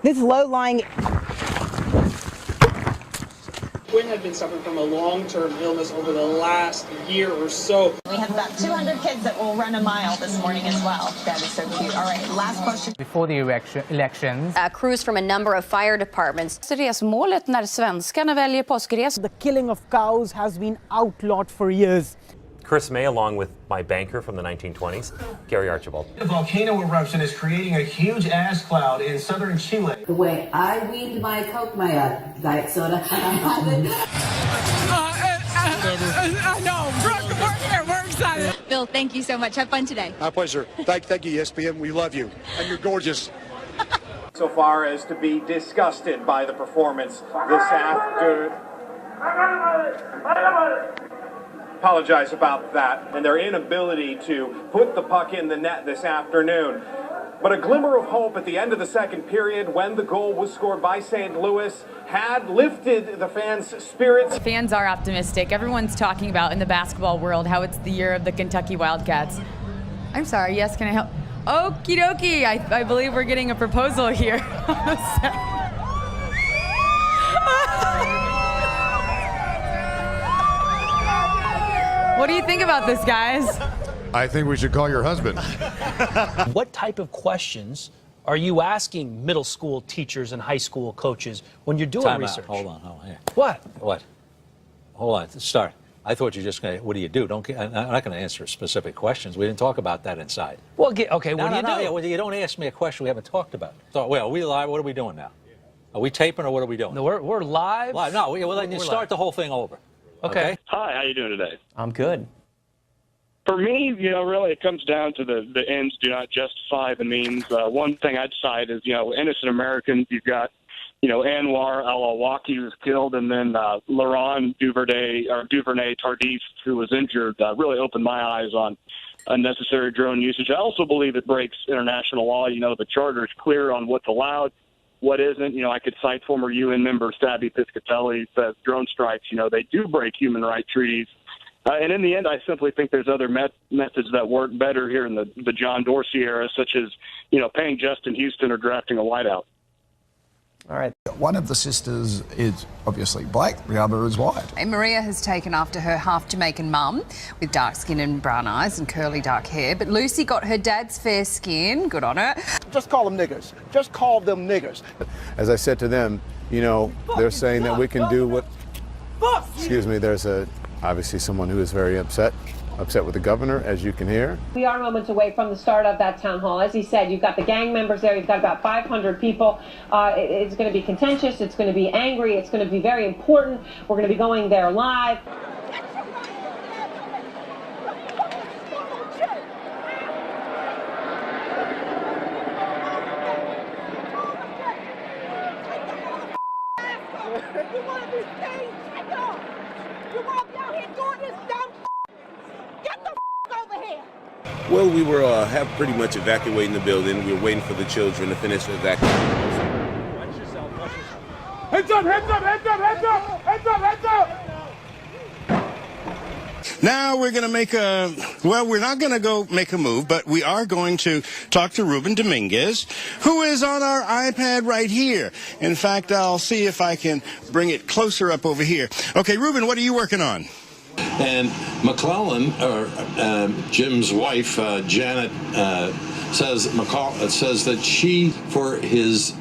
This low-lying... Quinn had been suffering from a long-term illness over the last year or so. We have about 200 kids that will run a mile this morning as well. That is so cute. All right, last question. Before the elections. Crews from a number of fire departments. Resmålet när svenskarna väljer påskres. The killing of cows has been outlawed for years. Chris May, along with my banker from the 1920s, Gary Archibald. The volcano eruption is creating a huge ash cloud in southern Chile. The way I weaned my Coke, my diet soda. We're excited. Bill, thank you so much. Have fun today. My pleasure. Thank you, ESPN. We love you. And you're gorgeous. So far as to be disgusted by the performance this afternoon. Apologize about that and their inability to put the puck in the net this afternoon. But a glimmer of hope at the end of the second period when the goal was scored by St. Louis had lifted the fans' spirits. Fans are optimistic. Everyone's talking about in the basketball world how it's the year of the Kentucky Wildcats. I'm sorry, yes, can I help? Okie dokie, I believe we're getting a proposal here. What do you think about this, guys? I think we should call your husband. What type of questions are you asking middle school teachers and high school coaches when you're doing research? Hold on. Yeah. What? Hold on. Start. I thought you were just going to, what do you do? I'm not going to answer specific questions. We didn't talk about that inside. Well, okay, what do you do? Yeah, well, you don't ask me a question we haven't talked about. So, well, are we live? What are we doing now? Are we taping or what are we doing? No, we're live. Live. No, well, then you start the whole thing over. Okay. Hi, how you doing today? I'm good. For me, really it comes down to the ends do not justify the means. One thing I'd cite is, innocent Americans. You've got, Anwar al-Awlaki who was killed, and then Laurent Duvernay Tardif, who was injured, really opened my eyes on unnecessary drone usage. I also believe it breaks international law. The charter is clear on what's allowed, what isn't. I could cite former UN member Stabby Piscatelli says drone strikes, they do break human rights treaties. And in the end, I simply think there's other methods that work better here in the John Dorsey era, such as, paying Justin Houston or drafting a wideout. All right. One of the sisters is obviously black, the other is white. And Maria has taken after her half-Jamaican mum with dark skin and brown eyes and curly dark hair. But Lucy got her dad's fair skin. Good on her. Just call them niggers. Just call them niggers. As I said to them, they're saying that we can do what... Excuse me, there's obviously someone who is very upset with the governor, as you can hear. We are moments away from the start of that town hall. As he said, you've got the gang members there. You've got about 500 people. It's going to be contentious. It's going to be angry. It's going to be very important. We're going to be going there live. Well, we were have pretty much evacuating the building. We were waiting for the children to finish evacuating. Watch yourself. Heads up, heads up, heads up, heads up, heads up, heads up. Now we're going to we're not going to go make a move, but we are going to talk to Ruben Dominguez, who is on our iPad right here. In fact, I'll see if I can bring it closer up over here. Okay, Ruben, what are you working on? And McClellan, or Jim's wife, Janet, says that she, for his,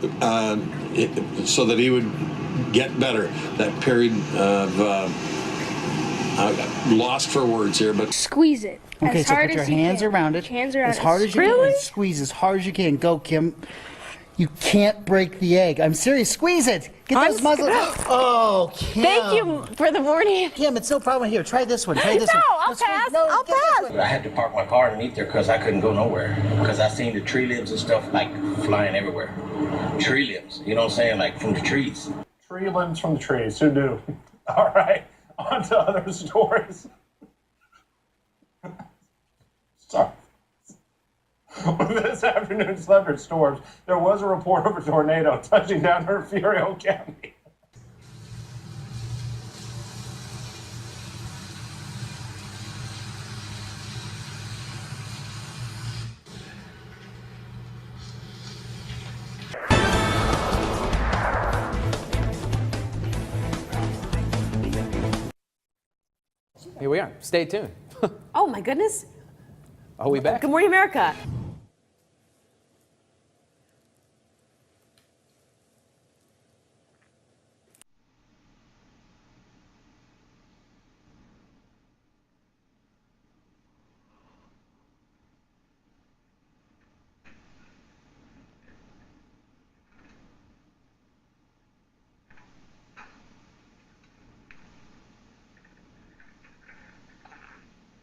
so that he would get better, that period of, lost for words here, but... Squeeze it. Okay, so put your hands around it. Hands around as hard as you can. Squeeze as hard as you can. Go, Kim. You can't break the egg. I'm serious. Squeeze it. Get those muscles. Oh, Kim. Thank you for the warning. Kim, it's no problem here. Try this one. Try this one. I'll pass. I'll pass. I had to park my car underneath there because I couldn't go nowhere. Because I seen the tree limbs and stuff like flying everywhere. Tree limbs, you know what I'm saying? Like from the trees. Tree limbs from the trees. Who knew? All right. On to other stories. Sorry. This afternoon's thunderstorms, storms, there was a report of a tornado touching down in Refugio County. here we are. Stay tuned. Oh, my goodness. Are we back? Good morning, America.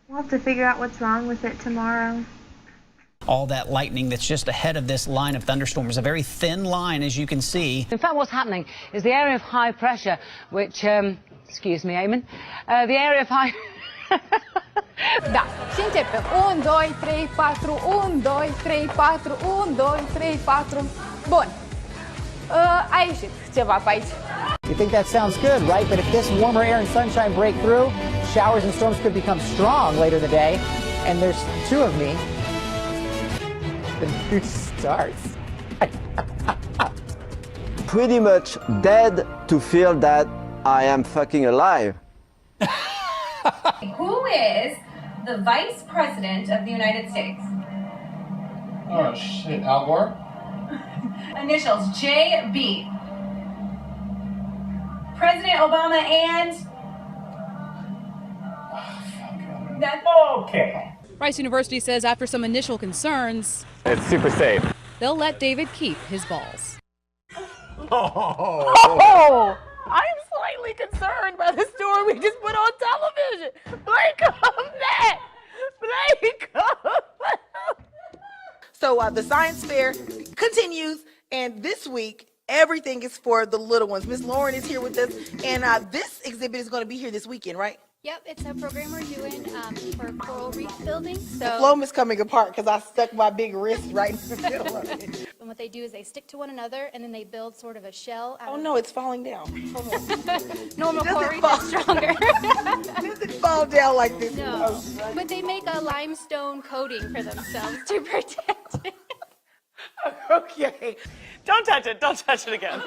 We'll have to figure out what's wrong with it tomorrow. All that lightning that's just ahead of this line of thunderstorms, a very thin line, as you can see. In fact, what's happening is the area of high pressure, which, excuse me, Eamon, the area of high... Da, și începem. 1, 2, 3, 4, 1, 2, 3, 4, 1, 2, 3, 4. Bun. A ieșit ceva pe aici. You think that sounds good, right? But if this warmer air and sunshine break through, showers and storms could become strong later in the day. And there's two of me. The news starts. Pretty much dead to feel that I am fucking alive. Who is the Vice President of the United States? Oh shit, Al Gore? Initials JB. President Obama and... That's okay. Rice University says after some initial concerns, It's super safe. they'll let David keep his balls. Oh! I'm slightly concerned by the story we just put on television. Blake, come back! Blake, come back! So the science fair continues, and this week, everything is for the little ones. Miss Lauren is here with us, and this exhibit is going to be here this weekend, right? Yep, it's a program we're doing for coral reef building. The So, floam is coming apart because I stuck my big wrist right in the middle of it. and what they do is they stick to one another and then they build sort of a shell. Out Oh of no, it's falling down. Hold on. normal It doesn't coral reef fall- is stronger. It doesn't fall down like this. No, but they make a limestone coating for themselves to protect it. Okay. Don't touch it. Don't touch it again.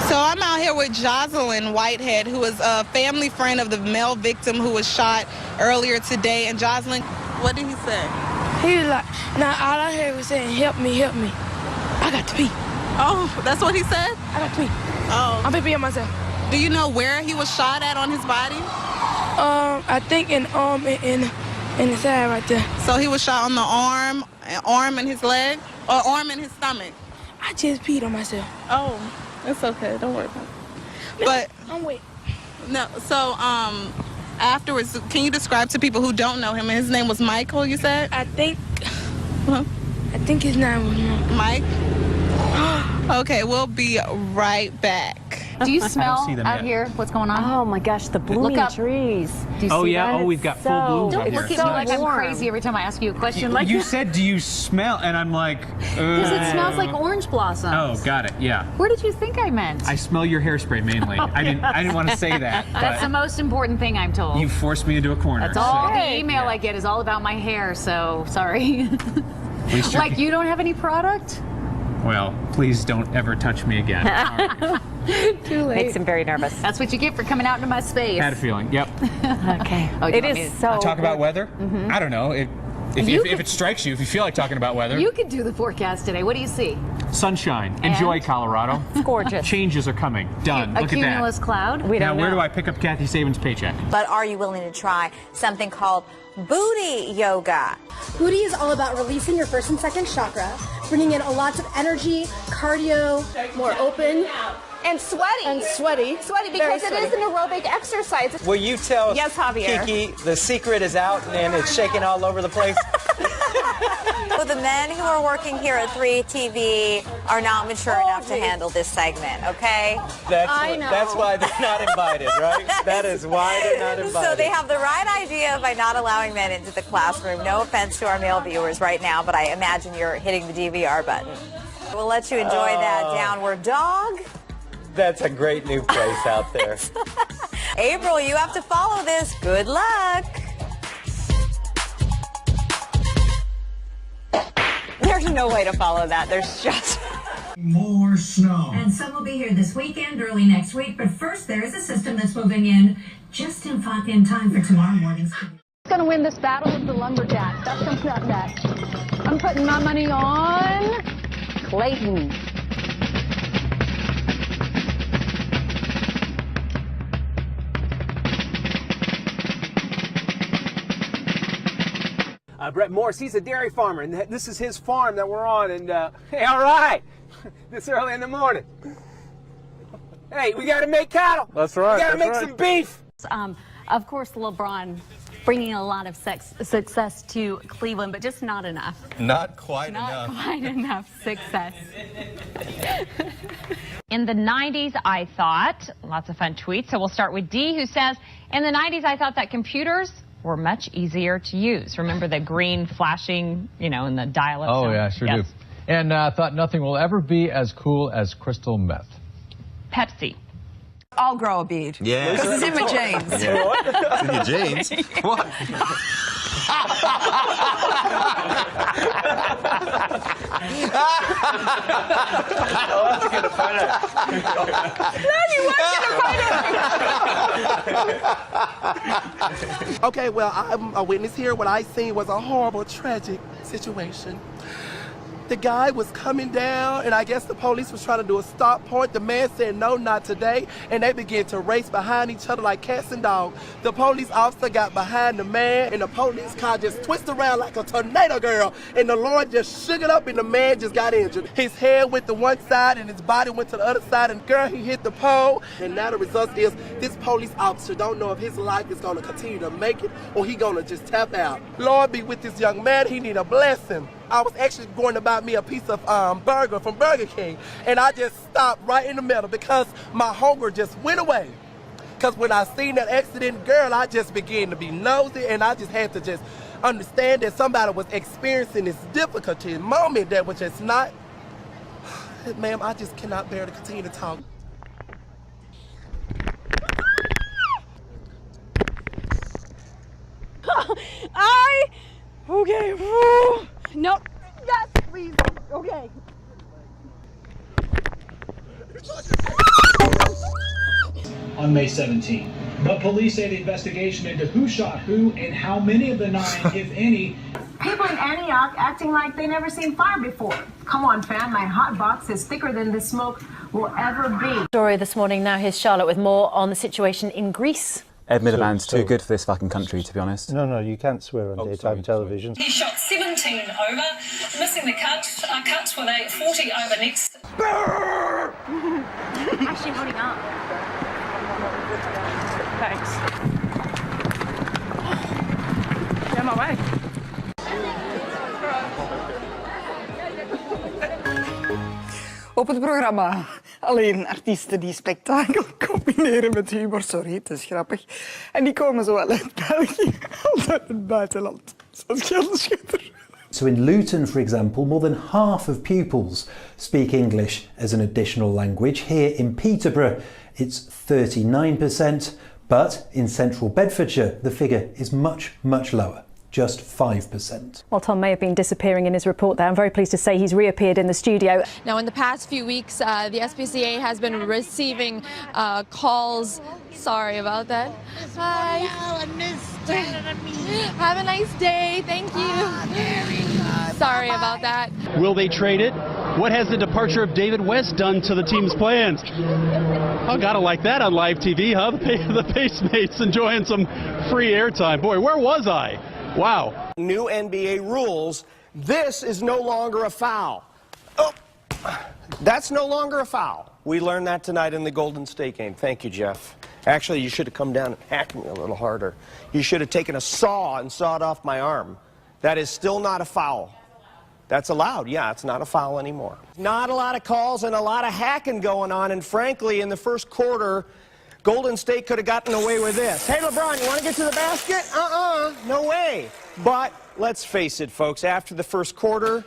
So I'm out here with Jocelyn Whitehead, who is a family friend of the male victim who was shot earlier today. And Jocelyn, what did he say? He was like, now all I heard was saying, help me, help me. I got to pee. Oh, that's what he said? I got to pee. Oh. I'm peeing myself. Do you know where he was shot at on his body? I think in the side right there. So he was shot on the arm and his leg, or arm and his stomach? I just peed on myself. Oh, it's okay. Don't worry about it. But I'm wet. no, so afterwards, can you describe to people who don't know him? His name was Michael, you said? I think his name was Mike. Okay, we'll be right back. Do you smell out here what's going on? Oh my gosh, the blooming trees. Do you Oh see yeah, that? oh we've got full blooms Don't out look here. at me like I'm crazy every time I ask you a question like You that. said, do you smell? And I'm like, Because it smells like orange blossoms. Oh, got it. Yeah. Where did you think I meant? I smell your hairspray mainly. I didn't want to say that. That's the But most important thing I'm told. you forced me into a corner. That's all so. the email I get is all about my hair, so sorry. At least you're- Like you don't have any product? Well, please don't ever touch me again. All right. Too late. Makes him very nervous. That's what you get for coming out into my space. Had a feeling. Yep. Okay. Oh, you It want me is to- so. Talk about weather? Mhm. I don't know. If it strikes you, if you feel like talking about weather. You could do the forecast today. What do you see? Sunshine. And? Enjoy Colorado. It's gorgeous. Changes are coming. Done. A Look at cumulus that. cloud? We Now, don't where know. do I pick up Kathy Saban's paycheck? But are you willing to try something called booty yoga? Booty is all about releasing your first and second chakra, bringing in a lot of energy, cardio, more open. And sweaty. And sweaty. Sweaty Very because it is an aerobic exercise. Will you tell Yes, Javier. Kiki the secret is out and it's shaking all over the place? So the men who are working here at 3 TV are not mature enough to handle this segment, okay? That's why they're not invited, right? That is why they're not invited. So they have the right idea by not allowing men into the classroom. No offense to our male viewers right now, but I imagine you're hitting the DVR button. We'll let you enjoy that downward dog. That's a great new place out there. April, you have to follow this. Good luck. There's no way to follow that. There's just... More more snow. And some will be here this weekend, early next week. But first, there is a system that's moving in just in time for tomorrow morning's. Who's going to win this battle with the lumberjacks? That's comes up next. I'm putting my money on Clayton. Brett Morse, he's a dairy farmer, and this is his farm that we're on. And hey, all right, this early in the morning. Hey, we got to make cattle. That's right. We got to make some beef. Of course, LeBron bringing a lot of success to Cleveland, but just not enough. Not quite enough. Not quite enough success. In the 90s, I thought, lots of fun tweets. So we'll start with D, who says, in the 90s, I thought that computers were much easier to use. Remember the green flashing, in the dial-up Oh, sound? yeah, sure Yes. do. And thought nothing will ever be as cool as crystal meth. Pepsi. I'll grow a beard. Yeah. Because it's in my jeans. Yeah. It's in your jeans? What? Okay, well, I'm a witness here. What I seen was a horrible, tragic situation. The guy was coming down, and I guess the police was trying to do a stop point. The man said, no, not today, and they began to race behind each other like cats and dogs. The police officer got behind the man, and the police car just twisted around like a tornado, girl, and the Lord just shook it up, and the man just got injured. His head went to one side, and his body went to the other side, and girl, he hit the pole, and now the result is this police officer don't know if his life is going to continue to make it, or he going to just tap out. Lord be with this young man. He need a blessing. I was actually going to buy me a piece of burger from Burger King, and I just stopped right in the middle because my hunger just went away. Because when I seen that accident, girl, I just began to be nosy, and I just had to just understand that somebody was experiencing this difficulty moment that was just not, ma'am, I just cannot bear to continue to talk. Okay. No. Yes, please. Okay. On May 17. But police say the investigation into who shot who and how many of the 9, if any. People in Antioch acting like they never seen fire before. Come on, fam, my hot box is thicker than the smoke will ever be. Story this morning. Now here's Charlotte with more on the situation in Greece. Ed Miliband's too good for this fucking country, to be honest. No, you can't swear on daytime television. He shot 17 over, missing the cuts with a 40 over next. Actually holding up. Thanks. Get my way. Op het programma alleen artiesten die spektakel combineren met humor. Sorry, het is grappig. En die komen zowel uit België als uit het buitenland. Zoals Gelderschutter. So in Luton, for example, more than half of pupils speak English as an additional language. Here in Peterborough, it's 39%, but in central Bedfordshire, the figure is much, much lower. Just 5%. Well, Tom may have been disappearing in his report there. I'm very pleased to say he's reappeared in the studio. Now, in the past few weeks, the SPCA has been receiving calls. Sorry about that. Hi. Have a nice day. Thank you. Sorry about that. Will they trade it? What has the departure of David West done to the team's plans? Oh, gotta like that on live TV, huh? The Pacemates enjoying some free airtime. Boy, where was I? Wow. New NBA rules. This is no longer a foul. Oh, that's no longer a foul. We learned that tonight in the Golden State game. Thank you, Jeff. Actually, you should have come down and hacked me a little harder. You should have taken a saw and sawed off my arm. That is still not a foul. That's allowed. Yeah, it's not a foul anymore. Not a lot of calls and a lot of hacking going on. And frankly, in the first quarter, Golden State could have gotten away with this. Hey, LeBron, you want to get to the basket? No way. But let's face it, folks, after the first quarter,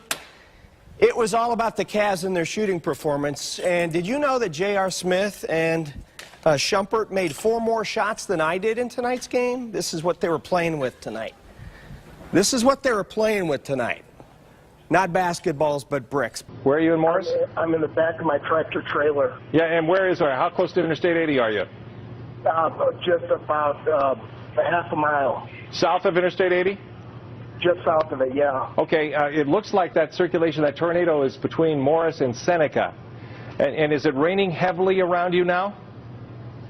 it was all about the Cavs and their shooting performance. And did you know that J.R. Smith and Shumpert made 4 more shots than I did in tonight's game? This is what they were playing with tonight. This is what they were playing with tonight. Not basketballs, but bricks. Where are you in Morris? I'm in the back of my tractor trailer. Yeah, and where is How close to Interstate 80 are you? Just about a half a mile. South of Interstate 80? Just south of it, yeah. Okay, it looks like that circulation, that tornado is between Morris and Seneca. And is it raining heavily around you now?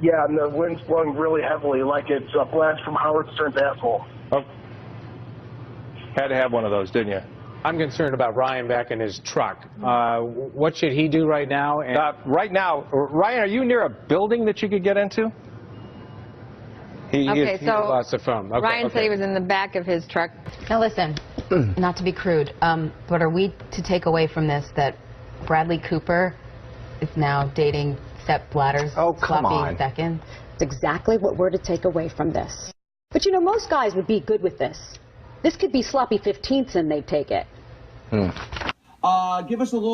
Yeah, and the wind's blowing really heavily, like it's a blast from Howard Stern's asshole. Oh. Had to have one of those, didn't you? I'm concerned about Ryan back in his truck. What should he do right now? Right now, Ryan, are you near a building that you could get into? He lost the phone. Okay, Ryan said he was in the back of his truck. Now listen, not to be crude, but are we to take away from this that Bradley Cooper is now dating Sepp Blatter's sloppy second? That's exactly what we're to take away from this. But you know, most guys would be good with this. This could be sloppy 15ths and they'd take it. Give us a little